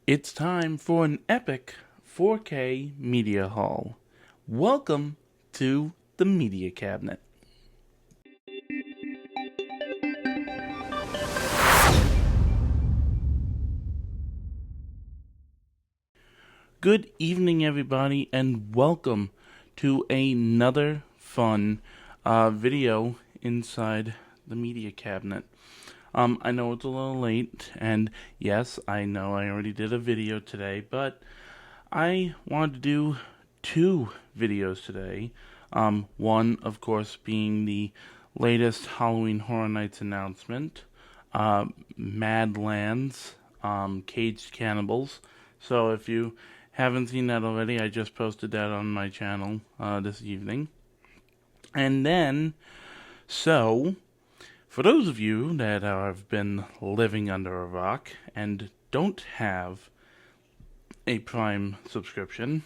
It's time for an epic 4K media haul. Welcome to the Media Cabinet. Good evening, everybody, and welcome to another fun video inside the Media Cabinet. I know it's a little late, and yes, I know I already did a video today, but I wanted to do two videos today. One, of course, being the latest Halloween Horror Nights announcement, Madlands, Caged Cannibals. So if you haven't seen that already, I just posted that on my channel this evening. And then, so, for those of you that have been living under a rock and don't have a Prime subscription,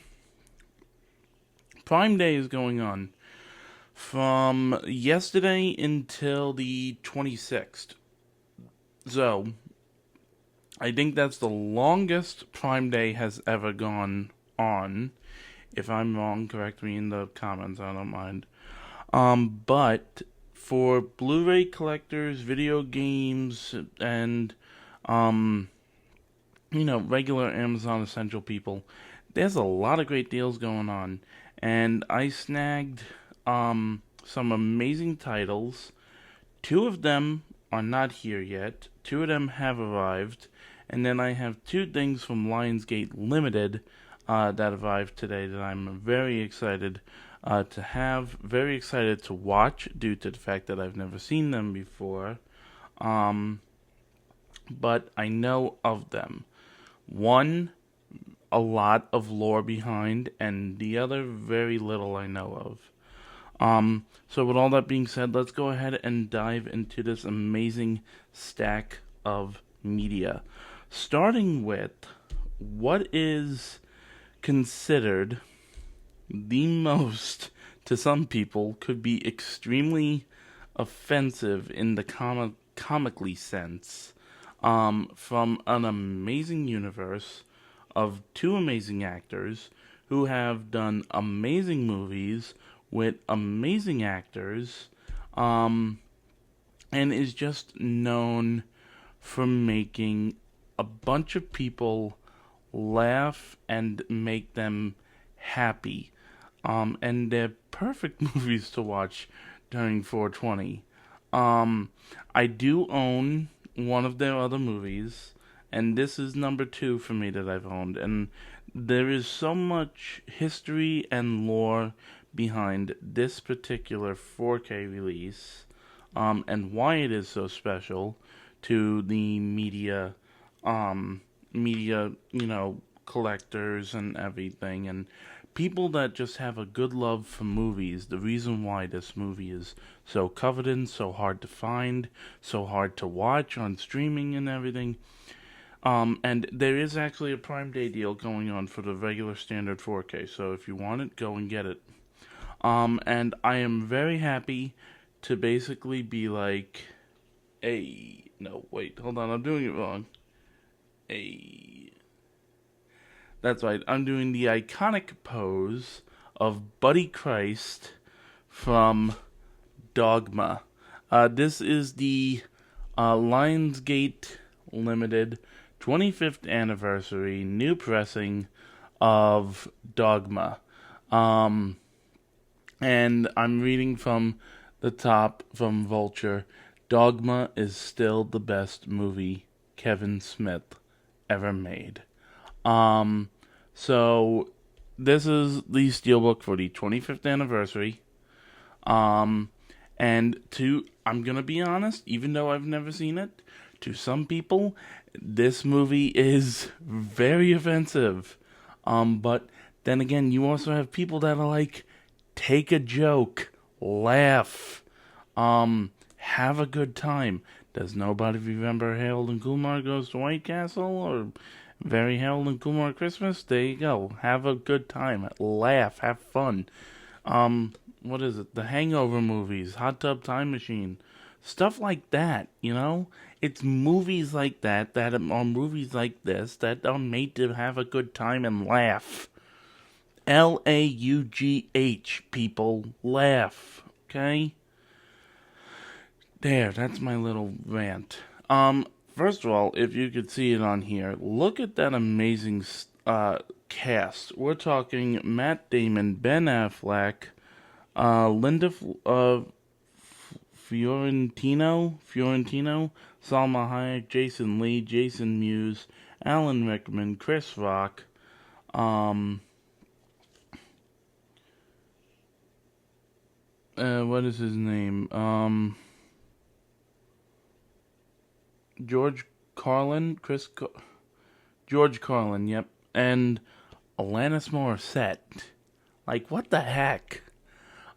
Prime Day is going on from yesterday until the 26th. So, I think that's the longest Prime Day has ever gone on. If I'm wrong, correct me in the comments, I don't mind. But for Blu-ray collectors, video games, and regular Amazon Essential people, there's a lot of great deals going on. And I snagged some amazing titles. Two of them are not here yet. Two of them have arrived. And then I have two things from Lionsgate Limited that arrived today that I'm very excited to have. Very excited to watch due to the fact that I've never seen them before. But I know of them. One, a lot of lore behind, and the other, very little I know of. So with all that being said, let's go ahead and dive into this amazing stack of media. Starting with what is considered the most, to some people, could be extremely offensive in the comically sense, from an amazing universe of two amazing actors who have done amazing movies with amazing actors, and is just known for making a bunch of people laugh and make them happy. And they're perfect movies to watch during 420. I do own one of their other movies, and this is number 2 for me that I've owned. And there is so much history and lore behind this particular 4K release, and why it is so special to the media, collectors and everything, and people that just have a good love for movies. The reason why this movie is so coveted, so hard to find, so hard to watch on streaming and everything. And there is actually a Prime Day deal going on for the regular standard 4K, so if you want it, go and get it. And I am very happy to basically be like, no, wait, hold on, I'm doing it wrong. That's right, I'm doing the iconic pose of Buddy Christ from Dogma. This is the Lionsgate Limited 25th anniversary new pressing of Dogma. And I'm reading from the top from Vulture. Dogma is still the best movie Kevin Smith ever made. So this is the steelbook for the 25th anniversary. And I'm gonna be honest, even though I've never seen it, to some people, this movie is very offensive. But then again, you also have people that are like, take a joke, laugh, have a good time. Does nobody remember Harold and Kumar Goes to White Castle or Very Harold and Kumar Christmas? There you go. Have a good time, laugh, have fun. What is it? The Hangover movies, Hot Tub Time Machine. Stuff like that, you know? It's movies like that are movies like this that are made to have a good time and laugh. Laugh, people. Laugh. Okay? There, that's my little rant. First of all, if you could see it on here, look at that amazing cast. We're talking Matt Damon, Ben Affleck, Linda Fiorentino, Salma Hayek, Jason Lee, Jason Mewes, Alan Rickman, Chris Rock, um, what is his name? George Carlin, George Carlin, yep, and Alanis Morissette. Like, what the heck?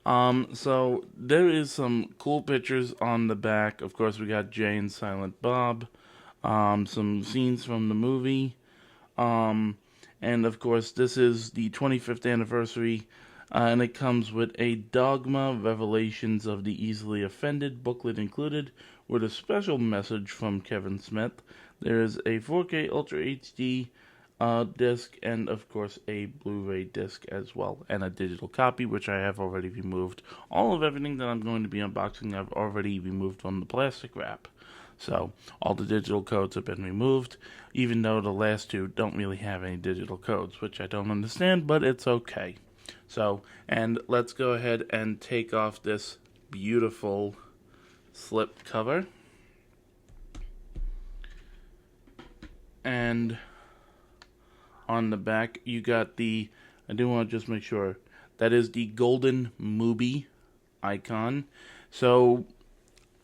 So there is some cool pictures on the back. Of course, we got Jay and Silent Bob. Some scenes from the movie. Um, and of course, this is the 25th anniversary, and it comes with a Dogma Revelations of the Easily Offended booklet included, with a special message from Kevin Smith. There is a 4K Ultra HD disc, and of course a Blu-ray disc as well, and a digital copy, which I have already removed. All of everything that I'm going to be unboxing I've already removed from the plastic wrap. So all the digital codes have been removed, even though the last two don't really have any digital codes, which I don't understand, but it's okay. So, and let's go ahead and take off this beautiful slip cover. And on the back, you got I do want to just make sure, that is the golden movie icon. So,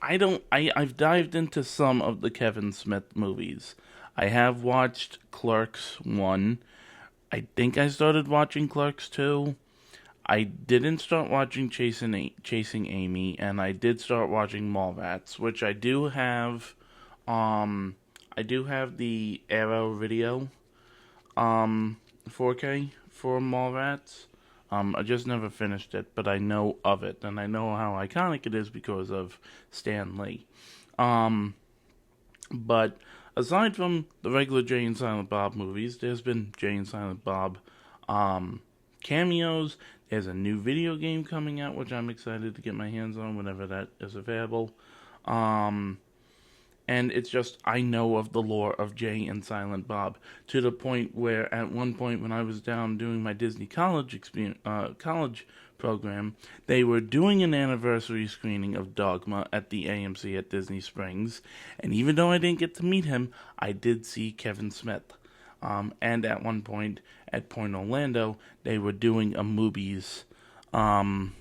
I've dived into some of the Kevin Smith movies. I have watched Clerks 1. I think I started watching Clerks 2. I didn't start watching Chasing Amy, and I did start watching Mallrats, which I do have. I do have the Arrow video, 4K for Mallrats. I just never finished it, but I know of it, and I know how iconic it is because of Stan Lee. But aside from the regular Jay and Silent Bob movies, there's been Jay and Silent Bob cameos. There's a new video game coming out, which I'm excited to get my hands on whenever that is available. And it's just, I know of the lore of Jay and Silent Bob, to the point where at one point when I was down doing my Disney college program, they were doing an anniversary screening of Dogma at the AMC at Disney Springs, and even though I didn't get to meet him, I did see Kevin Smith. And at one point at Point Orlando, they were doing a movies pop-up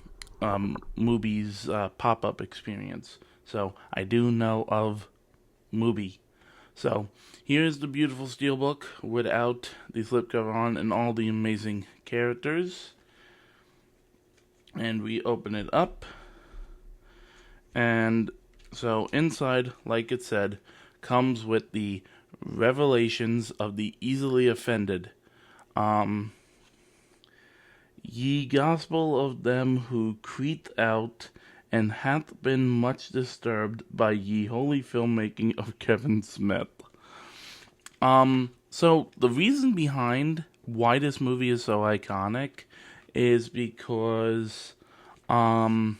experience. So I do know of movie. So here's the beautiful steelbook without the slipcover on and all the amazing characters. And we open it up. And so inside, like it said, comes with the Revelations of the Easily Offended. Ye gospel of them who creep out, and hath been much disturbed by ye holy filmmaking of Kevin Smith. So the reason behind why this movie is so iconic is because, it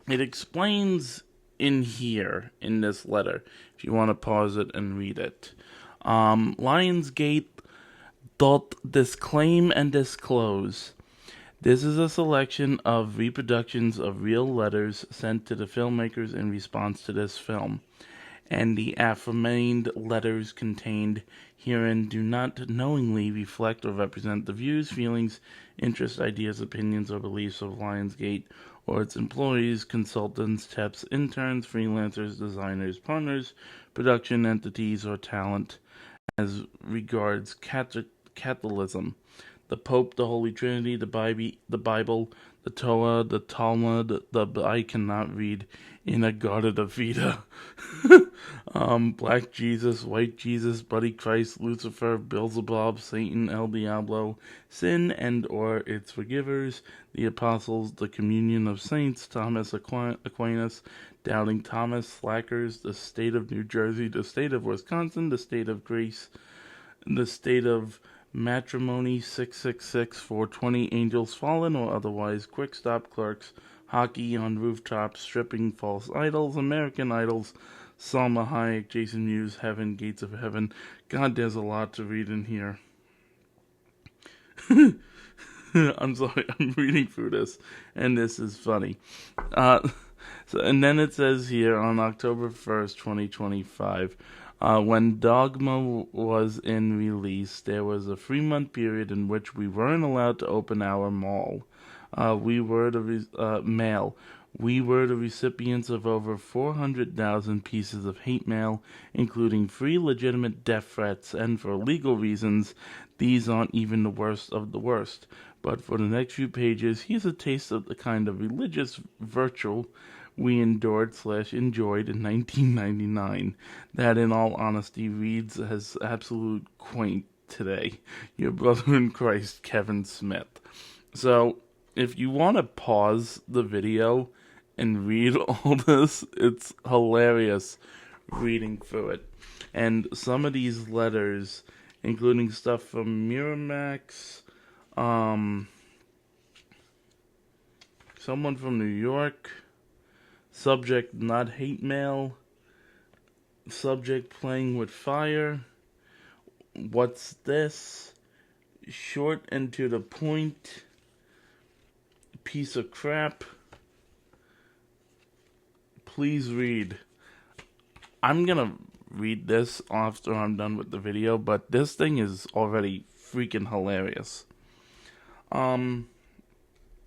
explains in here, in this letter, if you want to pause it and read it. Lionsgate doth disclaim and disclose. This is a selection of reproductions of real letters sent to the filmmakers in response to this film, and the aforementioned letters contained herein do not knowingly reflect or represent the views, feelings, interests, ideas, opinions, or beliefs of Lionsgate or its employees, consultants, TEPs, interns, freelancers, designers, partners, production entities, or talent as regards Catholicism, the Pope, the Holy Trinity, the Bible, the Torah, the Talmud, I cannot read, Inagata Vita, Black Jesus, White Jesus, Buddy Christ, Lucifer, Beelzebub, Satan, El Diablo, sin and or its forgivers, the apostles, the communion of saints, Thomas Aquinas, Doubting Thomas, Slackers, the state of New Jersey, the state of Wisconsin, the state of Greece, the state of Matrimony, 666, 420, Angels Fallen or otherwise, Quick Stop Clerks, Hockey on Rooftops, Stripping False Idols, American Idols, Salma Hayek, Jason Mewes, Heaven, Gates of Heaven. God, there's a lot to read in here. I'm sorry, I'm reading through this, and this is funny. And then it says here on October 1st, 2025, when Dogma was in release, there was a 3-month period in which we weren't allowed to open our mall. We were the mail. We were the recipients of over 400,000 pieces of hate mail, including 3 legitimate death threats, and for legal reasons, these aren't even the worst of the worst. But for the next few pages, here's a taste of the kind of religious virtue we endured/enjoyed in 1999. That, in all honesty, reads as absolute quaint today. Your brother in Christ, Kevin Smith. So, if you want to pause the video and read all this, it's hilarious reading through it. And some of these letters, including stuff from Miramax, someone from New York, subject not hate mail, subject playing with fire, what's this, short and to the point, piece of crap, please read. I'm gonna read this after I'm done with the video, but this thing is already freaking hilarious.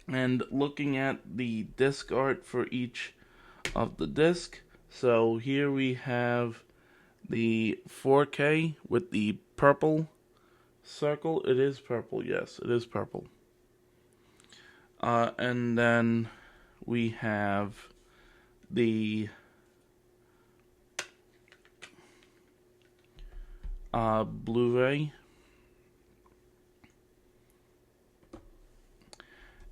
And looking at the disc art for each of the disc, so here we have the 4K with the purple circle. It is purple, yes, it is purple. And then we have the Blu-ray,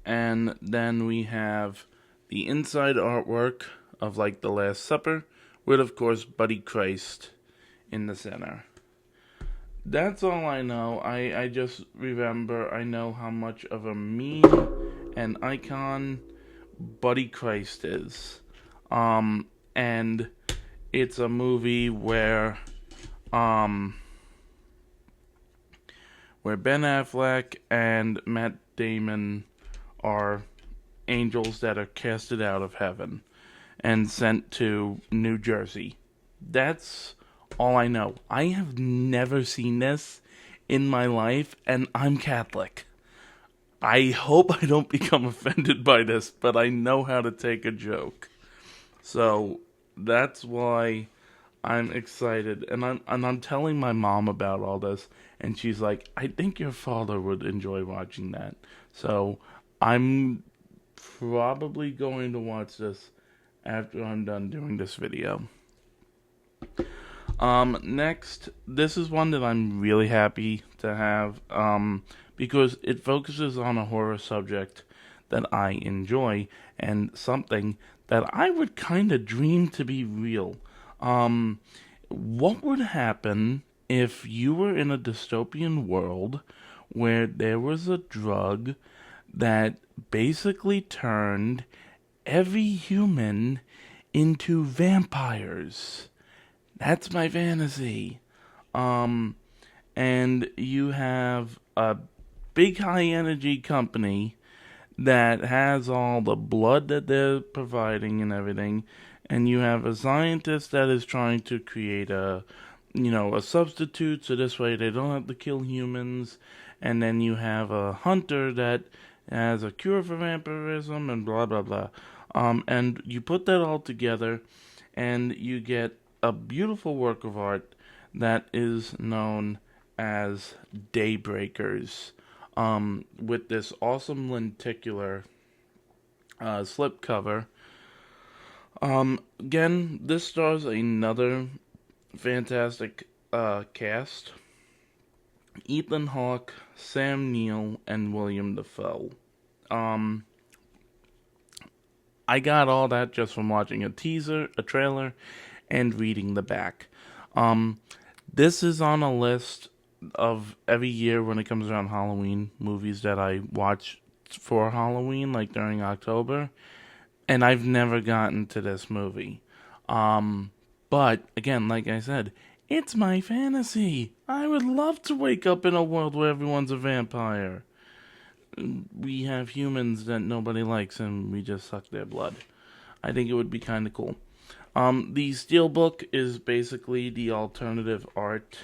and then we have the inside artwork of like the Last Supper, with of course Buddy Christ in the center. That's all I know. I just remember, I know how much of a meme and icon Buddy Christ is. And it's a movie where Ben Affleck and Matt Damon are angels that are casted out of heaven and sent to New Jersey. That's all I know. I have never seen this in my life, and I'm Catholic. I hope I don't become offended by this, but I know how to take a joke. So that's why I'm excited, and I'm telling my mom about all this, and she's like, I think your father would enjoy watching that. So I'm probably going to watch this after I'm done doing this video. Next, this is one that I'm really happy to have, because it focuses on a horror subject that I enjoy, and something that I would kind of dream to be real. What would happen if you were in a dystopian world where there was a drug that basically turned every human into vampires? That's my fantasy. And you have a big high energy company that has all the blood that they're providing and everything, and you have a scientist that is trying to create a substitute so this way they don't have to kill humans, and then you have a hunter that has a cure for vampirism and blah blah blah. And you put that all together and you get a beautiful work of art that is known as Daybreakers, with this awesome lenticular slipcover. Again, this stars another fantastic cast: Ethan Hawke, Sam Neill, and William Dafoe. I I got all that just from watching a teaser, a trailer, and reading the back. Um, this is on a list of every year when it comes around Halloween movies that I watch for Halloween, like during October, and I've never gotten to this movie. Um, but again, like I said, it's my fantasy. I would love to wake up in a world where everyone's a vampire. We have humans that nobody likes and we just suck their blood. I think it would be kind of cool. The Steelbook is basically the alternative art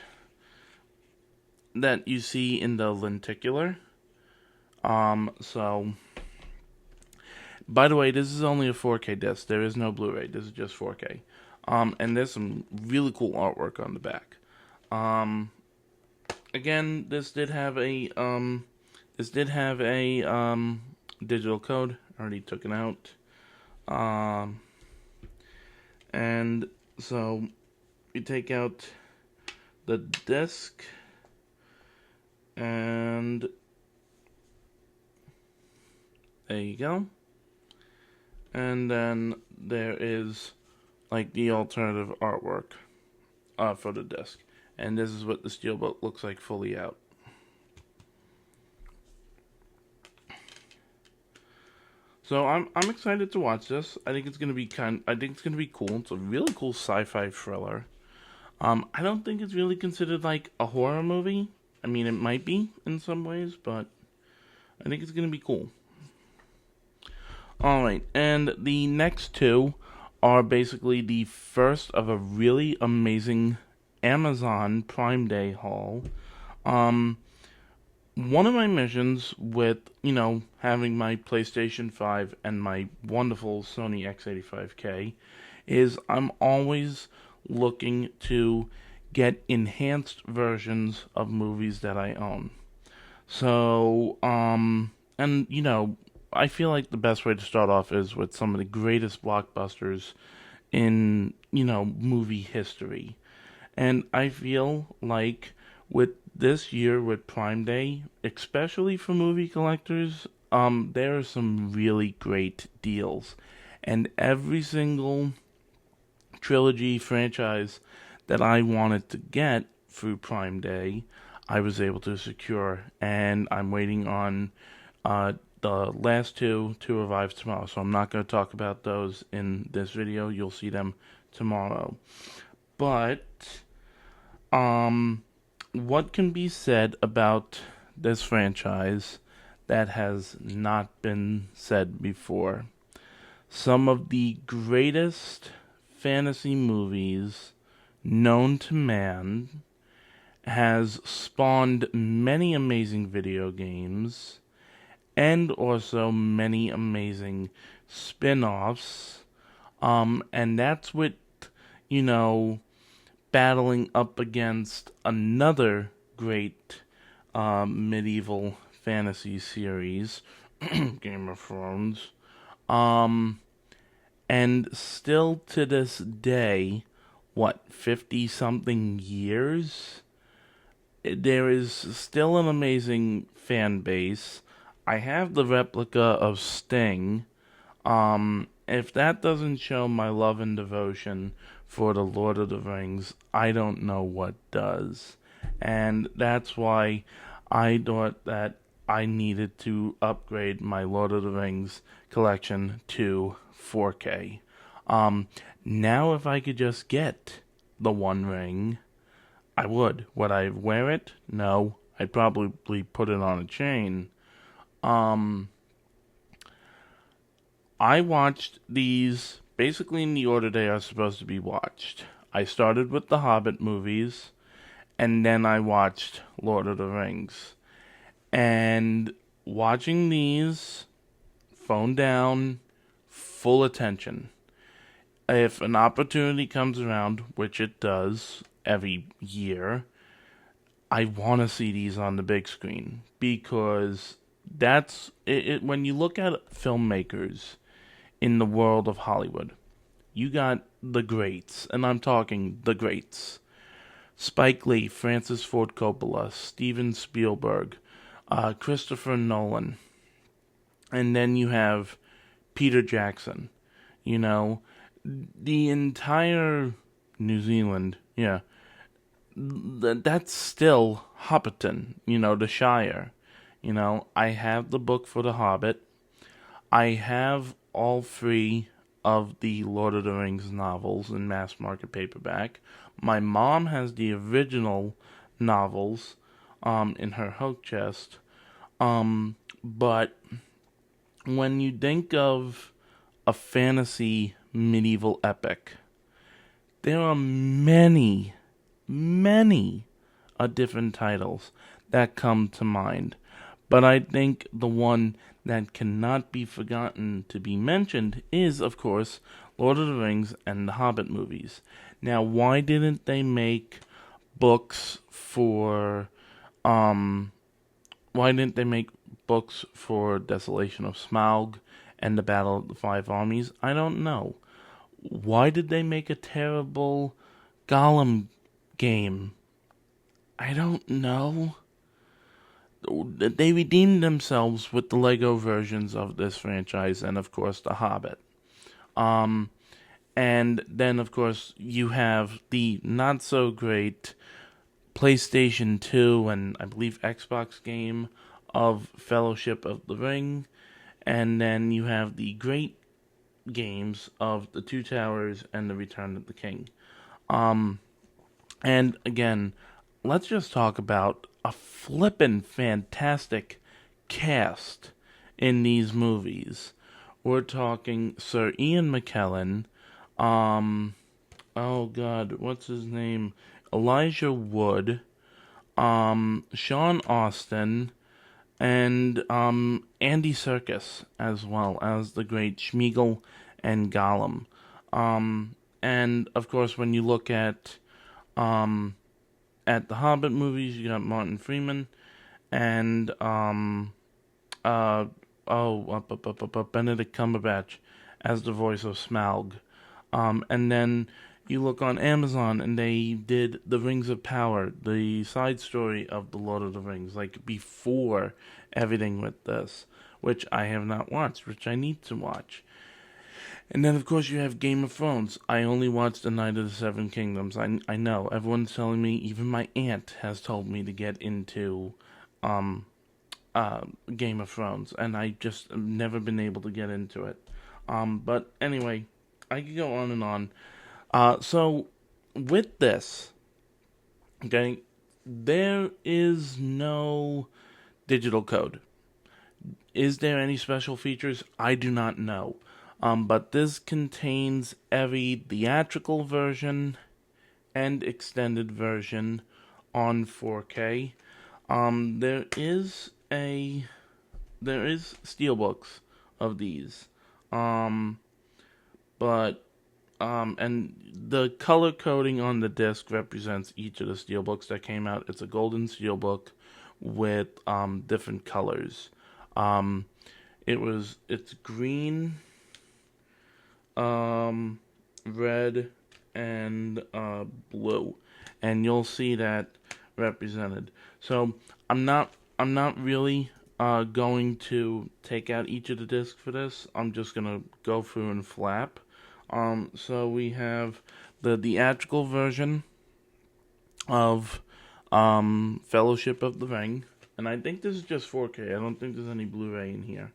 that you see in the lenticular. So, by the way, this is only a 4K disc. There is no Blu-ray. This is just 4K. And there's some really cool artwork on the back. Again, this did have a digital code. I already took it out. And so you take out the disc and there you go. And then there is like the alternative artwork for the disc. And this is what the Steelbook looks like fully out. So I'm excited to watch this. I think it's gonna be cool. It's a really cool sci-fi thriller. I don't think it's really considered like a horror movie. I mean, it might be in some ways, but I think it's gonna be cool. Alright, and the next two are basically the first of a really amazing Amazon Prime Day haul. One of my missions with, having my PlayStation 5 and my wonderful Sony X85K is I'm always looking to get enhanced versions of movies that I own. So, I feel like the best way to start off is with some of the greatest blockbusters in, movie history. And I feel like with this year with Prime Day, especially for movie collectors, there are some really great deals. And every single trilogy franchise that I wanted to get through Prime Day, I was able to secure. And I'm waiting on the last two to arrive tomorrow. So I'm not going to talk about those in this video. You'll see them tomorrow. But, what can be said about this franchise that has not been said before? Some of the greatest fantasy movies known to man has spawned many amazing video games and also many amazing spin-offs. And that's with, battling up against another great medieval fantasy series, Game of Thrones. And still to this day, 50-something years? There is still an amazing fan base. I have the replica of Sting. If that doesn't show my love and devotion for the Lord of the Rings, I don't know what does. And that's why I thought that I needed to upgrade my Lord of the Rings collection to 4K. Now if I could just get the One Ring, I would. Would I wear it? No. I'd probably put it on a chain. I watched these basically in the order they are supposed to be watched. I started with the Hobbit movies, and then I watched Lord of the Rings. And watching these, phone down, full attention. If an opportunity comes around, which it does every year, I want to see these on the big screen. Because that's it. When you look at filmmakers in the world of Hollywood, you got the greats, and I'm talking the greats. Spike Lee, Francis Ford Coppola, Steven Spielberg, Christopher Nolan. And then you have Peter Jackson. You know, the entire New Zealand, yeah, that's still Hobbiton, the Shire. I have the book for The Hobbit. I have all three of the Lord of the Rings novels in mass market paperback. My mom has the original novels in her Hoke chest. But when you think of a fantasy medieval epic, there are many, many different titles that come to mind. But I think the one that cannot be forgotten to be mentioned is, of course, Lord of the Rings and the Hobbit movies. Now, why didn't they make books for um why didn't they make books for Desolation of Smaug and the Battle of the Five Armies? I don't know. Why did they make a terrible Gollum game? I don't know. They redeemed themselves with the Lego versions of this franchise and, of course, The Hobbit. Um, and then, of course, you have the not so great PlayStation 2 and I believe Xbox game of Fellowship of the Ring. And then you have the great games of The Two Towers and The Return of the King. Um, and again, let's just talk about a flippin' fantastic cast in these movies. We're talking Sir Ian McKellen, oh god, what's his name? Elijah Wood, Sean Austin, and Andy Serkis as well as the great Schmeagol and Gollum. And of course, when you look at the Hobbit movies, you got Martin Freeman and Benedict Cumberbatch as the voice of Smaug. And then you look on Amazon and they did The Rings of Power, the side story of The Lord of the Rings, like before everything with this, which I have not watched, which I need to watch. And then, of course, you have Game of Thrones. I only watched The Night of the Seven Kingdoms. I know. Everyone's telling me, even my aunt has told me to get into Game of Thrones. And I just have never been able to get into it. But anyway, I could go on and on. So, with this, okay, there is no digital code. Is there any special features? I do not know. But this contains every theatrical version and extended version on 4K. There is steelbooks of these. And the color coding on the disc represents each of the steelbooks that came out. It's a golden steelbook with different colors. It's green, red, and blue, and you'll see that represented. So I'm not really going to take out each of the discs for this. I'm just gonna go through and flap. So we have the theatrical version of Fellowship of the Ring, and I think this is just 4K. I don't think there's any Blu-ray in here.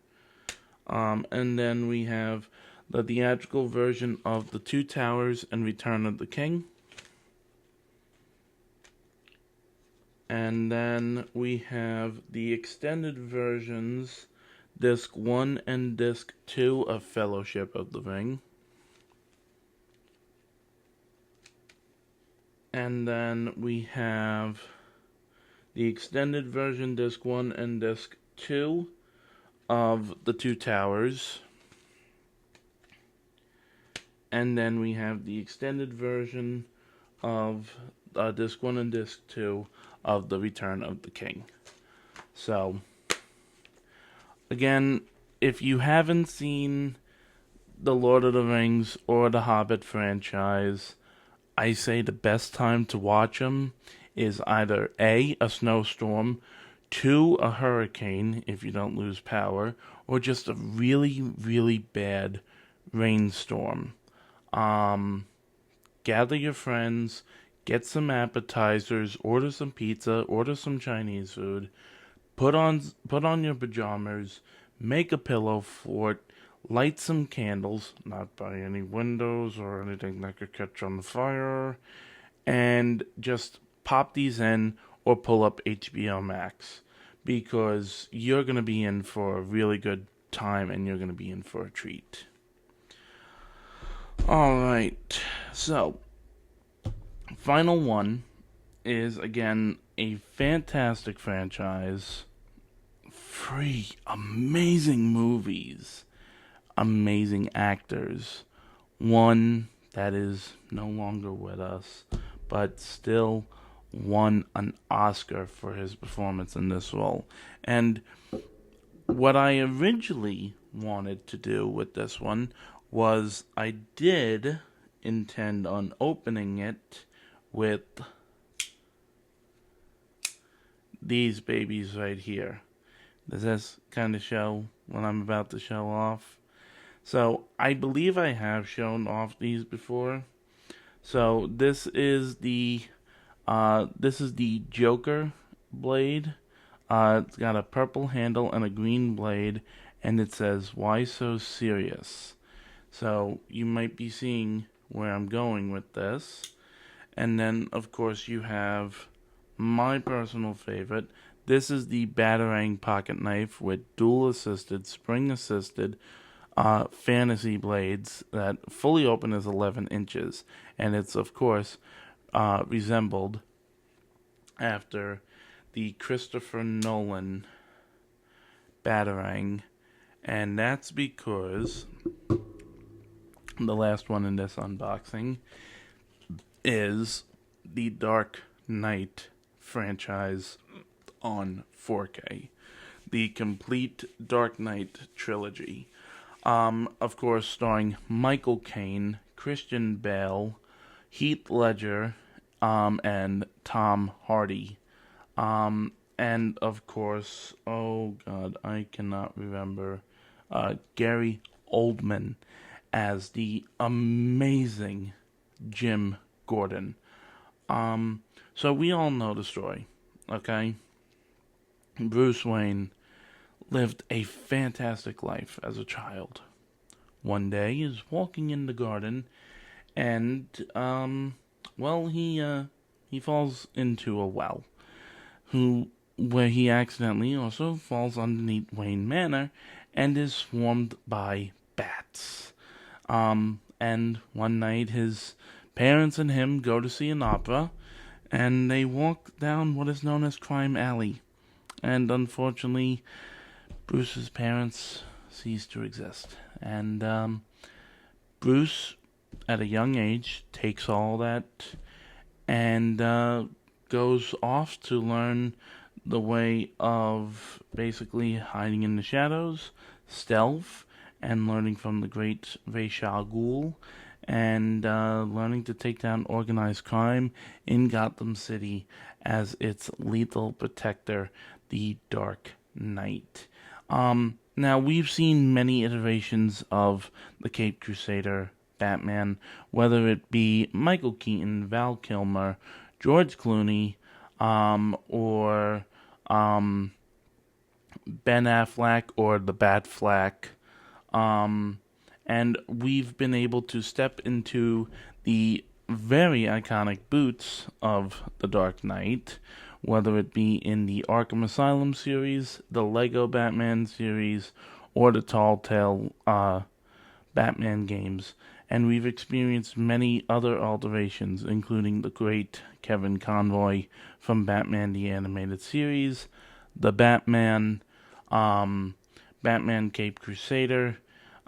And then we have the theatrical version of The Two Towers and Return of the King. And then we have the extended versions, Disc 1 and Disc 2 of Fellowship of the Ring. And then we have the extended version, Disc 1 and Disc 2 of The Two Towers. And then we have the extended version of Disc 1 and Disc 2 of The Return of the King. So, again, if you haven't seen The Lord of the Rings or the Hobbit franchise, I say the best time to watch them is either A, a snowstorm, 2, a hurricane, if you don't lose power, or just a really, really bad rainstorm. Um, Gather your friends, get some appetizers, order some pizza, order some Chinese food, put on your pajamas, make a pillow fort, light some candles, not by any windows or anything that could catch on fire, and just pop these in or pull up HBO Max because you're going to be in for a really good time and you're going to be in for a treat. All right. So, final one is again a fantastic franchise. Free, amazing movies, amazing actors. One that is no longer with us, but still won an Oscar for his performance in this role. And what I originally wanted to do with this one was I did intend on opening it with these babies right here. Does this kind of show what I'm about to show off? So I believe I have shown off these before. So this is the Joker blade. It's got a purple handle and a green blade, and it says "Why so serious?" So you might be seeing where I'm going with this. And then, of course, you have my personal favorite. This is the Batarang pocket knife with dual assisted, spring assisted, fantasy blades that fully open is 11 inches. And it's, of course, resembled after the Christopher Nolan Batarang. And that's because the last one in this unboxing is the Dark Knight franchise on 4K. The complete Dark Knight trilogy. Of course, starring Michael Caine, Christian Bale, Heath Ledger, and Tom Hardy. And of course, oh god, I cannot remember, Gary Oldman as the amazing Jim Gordon. So we all know the story, okay? Bruce Wayne lived a fantastic life as a child. One day he's walking in the garden and he falls into a well where he accidentally also falls underneath Wayne Manor and is swarmed by bats. And one night his parents and him go to see an opera, and they walk down what is known as Crime Alley. And unfortunately, Bruce's parents cease to exist. And Bruce, at a young age, takes all that and goes off to learn the way of basically hiding in the shadows, stealth, and learning from the great Ra's al Ghul, and learning to take down organized crime in Gotham City as its lethal protector, the Dark Knight. Now, we've seen many iterations of the Caped Crusader Batman, whether it be Michael Keaton, Val Kilmer, George Clooney, or Ben Affleck, or the Batfleck. And we've been able to step into the very iconic boots of the Dark Knight, whether it be in the Arkham Asylum series, the Lego Batman series, or the Telltale Batman games. And we've experienced many other alterations, including the great Kevin Conroy from Batman the Animated Series, the Batman, Batman Caped Crusader,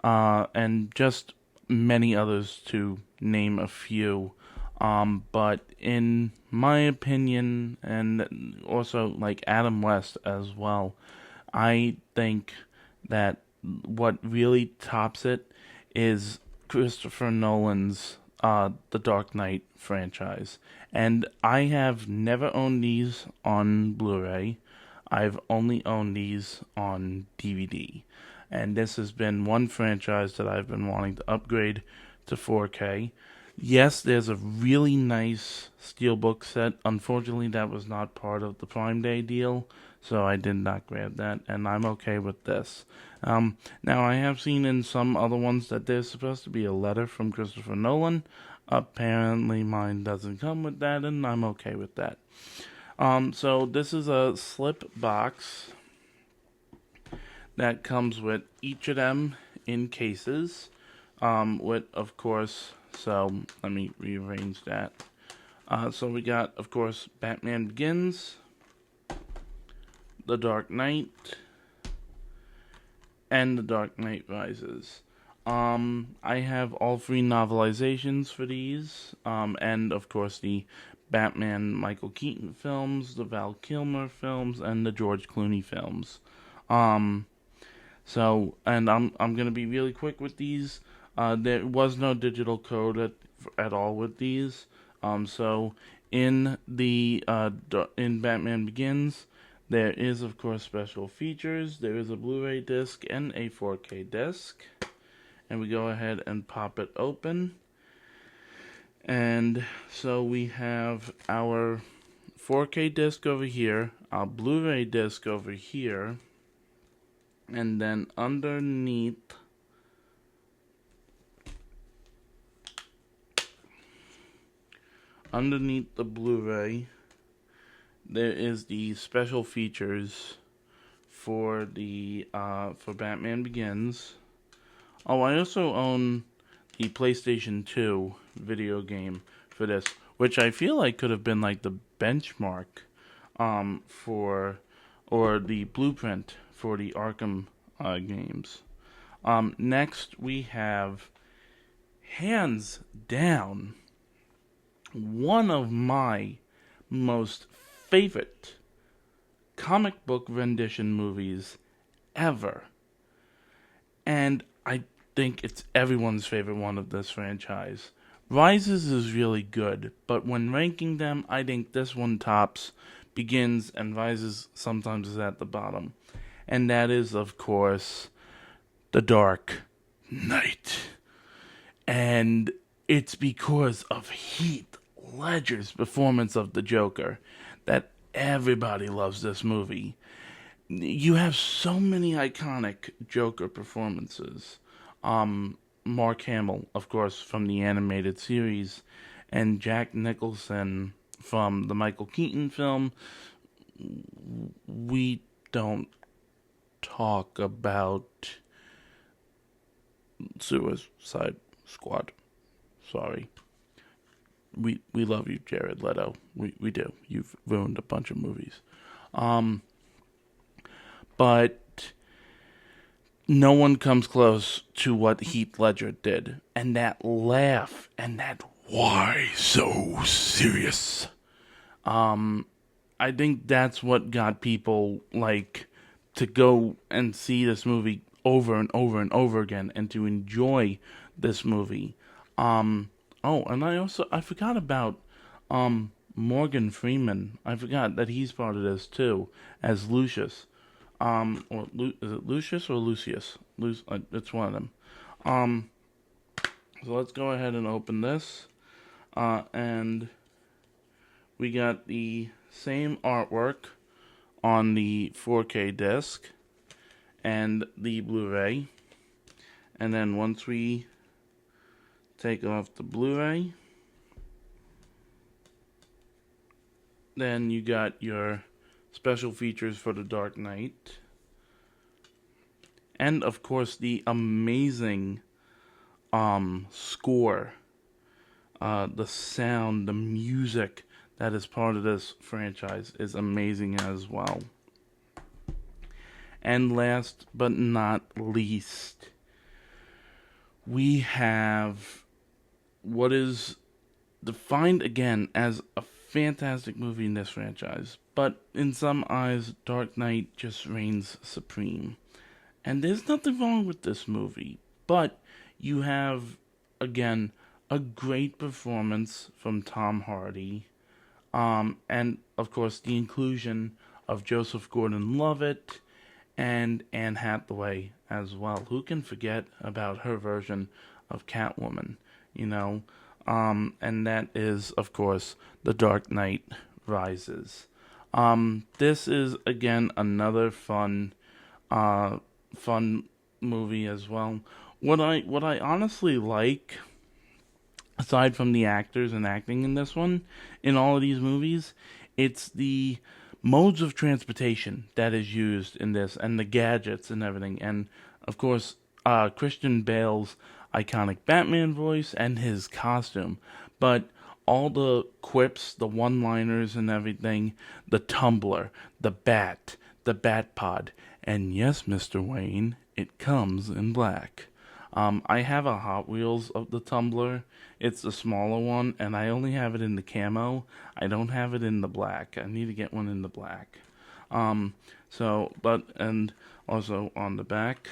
and just many others to name a few. But in my opinion, and also like Adam West as well, I think that what really tops it is Christopher Nolan's The Dark Knight franchise. And I have never owned these on Blu-ray. I've only owned these on DVD. and this has been one franchise that I've been wanting to upgrade to 4K. Yes, there's a really nice steelbook set. Unfortunately, that was not part of the Prime Day deal, so I did not grab that, and I'm okay with this. Now, I have seen in some other ones that there's supposed to be a letter from Christopher Nolan. Apparently, mine doesn't come with that, and I'm okay with that. So this is a slip box that comes with each of them in cases. With, of course, so let me rearrange that. So we got, of course, Batman Begins, The Dark Knight, and The Dark Knight Rises. I have all three novelizations for these, and of course the Batman Michael Keaton films, the Val Kilmer films, and the George Clooney films. And I'm gonna be really quick with these. There was no digital code at all with these. So in in Batman Begins, there is of course special features. There is a Blu-ray disc and a 4K disc, and we go ahead and pop it open. And so we have our 4K disc over here, our Blu-ray disc over here, and then underneath the Blu-ray, there is the special features for the for Batman Begins. Oh, I also own the PlayStation 2 video game for this, which I feel like could have been like the benchmark or the blueprint for the Arkham games. Next, we have, hands down, one of my most favorite comic book rendition movies ever. And I think it's everyone's favorite one of this franchise. Rises is really good, but when ranking them, I think this one tops Begins, and Rises sometimes is at the bottom. And that is, of course, The Dark Knight. And it's because of Heath Ledger's performance of the Joker that everybody loves this movie. You have so many iconic Joker performances. Mark Hamill, of course, from the animated series, and Jack Nicholson from the Michael Keaton film. We don't talk about Suicide Squad. Sorry. We love you, Jared Leto. We do. You've ruined a bunch of movies. But no one comes close to what Heath Ledger did. And that laugh and that why so serious. I think that's what got people like to go and see this movie over and over and over again and to enjoy this movie. Oh, and I forgot about Morgan Freeman. I forgot that he's part of this too as Lucius. Is it Lucius or Lucius? It's one of them. So let's go ahead and open this. And we got the same artwork on the 4K disc and the Blu-ray. And then once we take off the Blu-ray, then you got your special features for The Dark Knight. And of course the amazing score, the sound, the music that is part of this franchise is amazing as well. And last but not least, we have what is defined again as a fantastic movie in this franchise, but in some eyes, Dark Knight just reigns supreme. And there's nothing wrong with this movie, but you have, again, a great performance from Tom Hardy, and of course the inclusion of Joseph Gordon-Levitt and Anne Hathaway as well. Who can forget about her version of Catwoman? You know, and that is, of course, The Dark Knight Rises. This is again another fun movie as well. What I honestly like, aside from the actors and acting in this one, in all of these movies, it's the modes of transportation that is used in this, and the gadgets and everything, and of course, Christian Bale's iconic Batman voice and his costume, but all the quips, the one-liners and everything, the tumbler, the bat pod, and yes, Mr. Wayne, it comes in black. I have a Hot Wheels of the tumbler. It's the smaller one, and I only have it in the camo. I don't have it in the black. I need to get one in the black. And also on the back.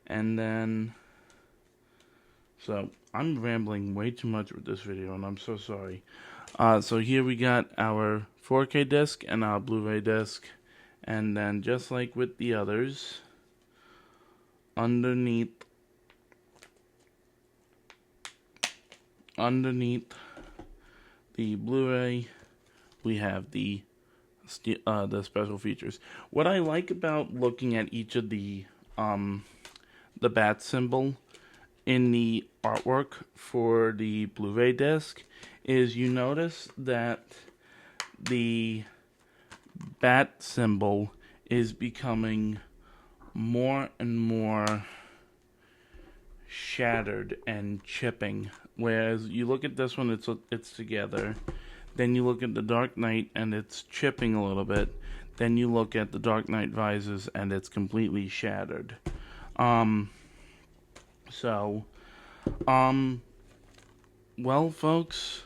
And then, so I'm rambling way too much with this video, and I'm so sorry. So here we got our 4K disc and our Blu-ray disc, and then just like with the others, underneath the Blu-ray, we have the special features. What I like about looking at each of the bat symbol in the artwork for the Blu-ray disc is you notice that the bat symbol is becoming more and more shattered and chipping, whereas you look at this one, it's together. Then you look at the Dark Knight and it's chipping a little bit. Then you look at the Dark Knight Rises and it's completely shattered. Well, folks,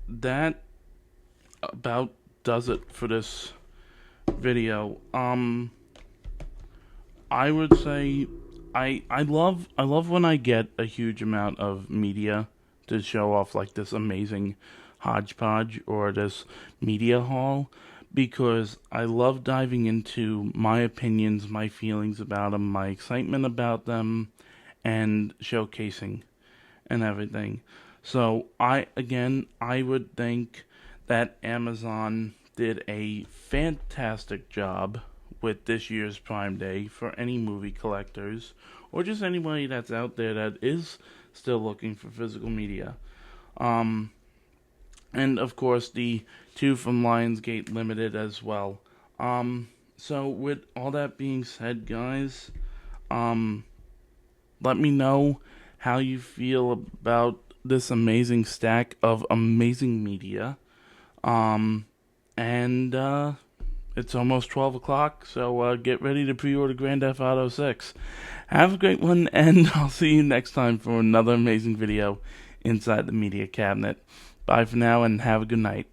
that about does it for this video. I would say I love when I get a huge amount of media to show off like this amazing hodgepodge or this media haul, because I love diving into my opinions, my feelings about them, my excitement about them, and showcasing and everything. So I would think that Amazon did a fantastic job with this year's Prime Day for any movie collectors or just anybody that's out there that is still looking for physical media. And of course the two from Lionsgate Limited as well. So with all that being said, guys, let me know how you feel about this amazing stack of amazing media. It's almost 12 o'clock, so get ready to pre-order Grand Theft Auto 6. Have a great one, and I'll see you next time for another amazing video inside the media cabinet. Bye for now, and have a good night.